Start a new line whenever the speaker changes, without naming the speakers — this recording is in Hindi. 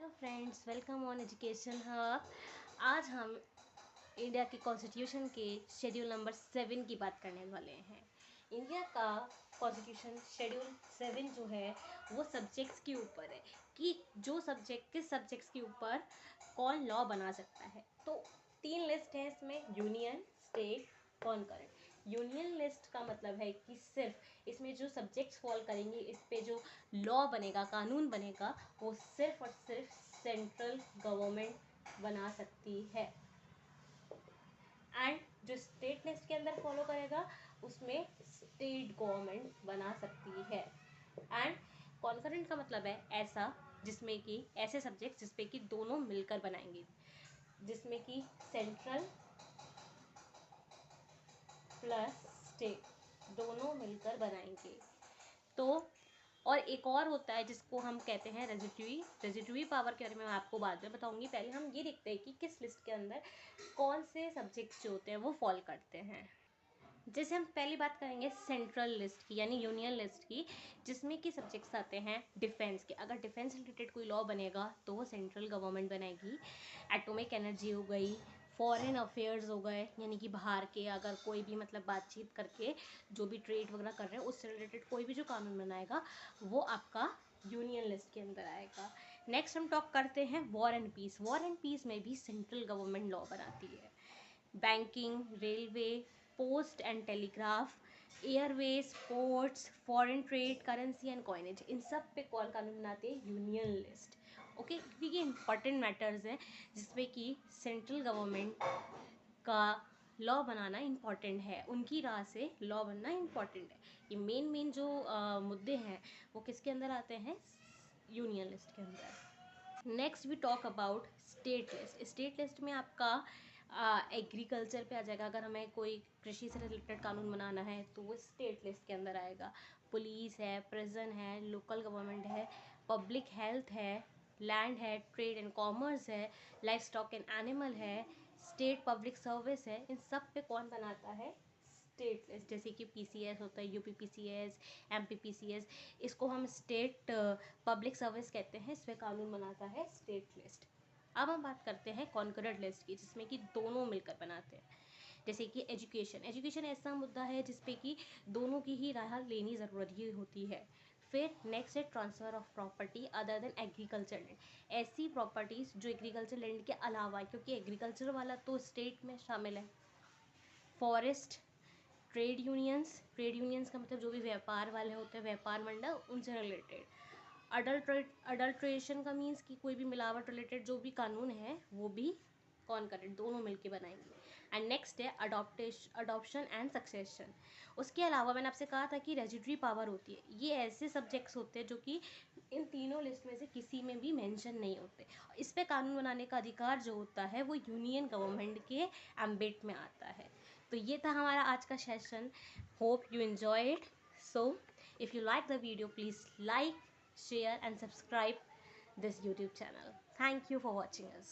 Hello friends, welcome on education hub. आज हम इंडिया के कॉन्स्टिट्यूशन के शेड्यूल नंबर 7 की बात करने वाले हैं। इंडिया का कॉन्स्टिट्यूशन शेड्यूल 7 जो है वो सब्जेक्ट्स के ऊपर है कि जो सब्जेक्ट किस सब्जेक्ट्स के ऊपर कौन लॉ बना सकता है। तो 3 लिस्ट है इसमें, union, state, concurrent. Union list का मतलब है कि सिर्फ इसमें जो सब्जेक्ट्स फॉल करेंगे, इस पे जो लॉ बनेगा, कानून बनेगा, वो सिर्फ और सिर्फ सेंट्रल गवर्नमेंट बना सकती है। एंड जो स्टेट लिस्ट के अंदर फॉलो करेगा उसमें स्टेट गवर्नमेंट बना सकती है। एंड कॉन्करेंट का मतलब है ऐसा जिसमें कि ऐसे सब्जेक्ट जिसपे कि दोनों मिलकर बनाएंगे, जिसमें कि सेंट्रल प्लस स्टेट दोनों मिलकर बनाएंगे। तो और एक और होता है जिसको हम कहते हैं रेजिडुई पावर के बारे में मैं आपको बाद में बताऊंगी। पहले हम ये देखते हैं कि किस लिस्ट के अंदर कौन से सब्जेक्ट्स जो होते हैं वो फॉल करते हैं। जैसे हम पहली बात करेंगे सेंट्रल लिस्ट की यानी यूनियन लिस्ट की, जिसमें कि सब्जेक्ट्स आते हैं डिफेंस के। अगर डिफेंस रिलेटेड कोई लॉ बनेगा तो वो सेंट्रल गवर्नमेंट बनाएगी। एटॉमिक एनर्जी हो गई, फॉरेन अफेयर्स हो गए, यानी कि बाहर के अगर कोई भी मतलब बातचीत करके जो भी ट्रेड वगैरह कर रहे हैं उससे रिलेटेड कोई भी जो कानून बनाएगा वो आपका यूनियन लिस्ट के अंदर आएगा। नेक्स्ट हम टॉक करते हैं war and peace. War and peace में भी सेंट्रल गवर्नमेंट लॉ बनाती है। Banking, railway, post and telegraph, airways, ports, foreign trade, currency and coinage, इन सब पे कौन कानून बनाते हैं? Union list. ओके, क्योंकि ये इंपॉर्टेंट मैटर्स हैं जिसमें कि सेंट्रल गवर्नमेंट का लॉ बनाना इम्पॉर्टेंट है, उनकी राह से लॉ बनना इम्पॉर्टेंट है। ये मेन जो मुद्दे हैं वो किसके अंदर आते हैं? यूनियन लिस्ट के अंदर। Next we talk about state list. State list में आपका एग्रीकल्चर पे आ जाएगा। अगर हमें कोई कृषि से रिलेटेड कानून बनाना है तो वो स्टेट लिस्ट के अंदर आएगा। पुलिस है, प्रिजन है, लोकल गवर्नमेंट है, पब्लिक हेल्थ है, लैंड है, ट्रेड एंड कॉमर्स है, लाइफ स्टॉक एंड एनिमल है, स्टेट पब्लिक सर्विस है। इन सब पे कौन बनाता है? State list. जैसे कि पीसीएस होता है, यूपी पीसीएस, एमपी पीसीएस, इसको हम स्टेट पब्लिक सर्विस कहते हैं। इस पे कानून बनाता है स्टेट लिस्ट। अब हम बात करते हैं कॉन्करेंट लिस्ट की, जिसमें कि दोनों मिलकर बनाते हैं। जैसे कि एजुकेशन। एजुकेशन ऐसा मुद्दा है जिसपे कि दोनों की ही राह लेनी ज़रूरी होती है। फिर नेक्स्ट है transfer of property other than agriculture land. ऐसी प्रॉपर्टीज़ जो एग्रीकल्चर लैंड के अलावा है, क्योंकि एग्रीकल्चर वाला तो स्टेट में शामिल है। फॉरेस्ट, ट्रेड यूनियंस का मतलब जो भी व्यापार वाले होते हैं, व्यापार मंडल, उनसे रिलेटेड। अडल्ट्रेशन का मीन्स कि कोई भी मिलावट रिलेटेड जो भी कानून है वो भी कॉन्करेंट दोनों मिलके बनाएंगे। एंड नेक्स्ट है अडॉप्शन एंड सक्सेशन। उसके अलावा मैंने आपसे कहा था कि रेजिडरी पावर होती है। ये ऐसे सब्जेक्ट्स होते हैं जो कि इन तीनों लिस्ट में से किसी में भी मेंशन नहीं होते। इस पे कानून बनाने का अधिकार जो होता है वो यूनियन गवर्नमेंट के एम्बिट में आता है। तो ये था हमारा आज का session. Hope you enjoy it. So if you like the video please like, share and subscribe this YouTube channel. Thank you for watching us.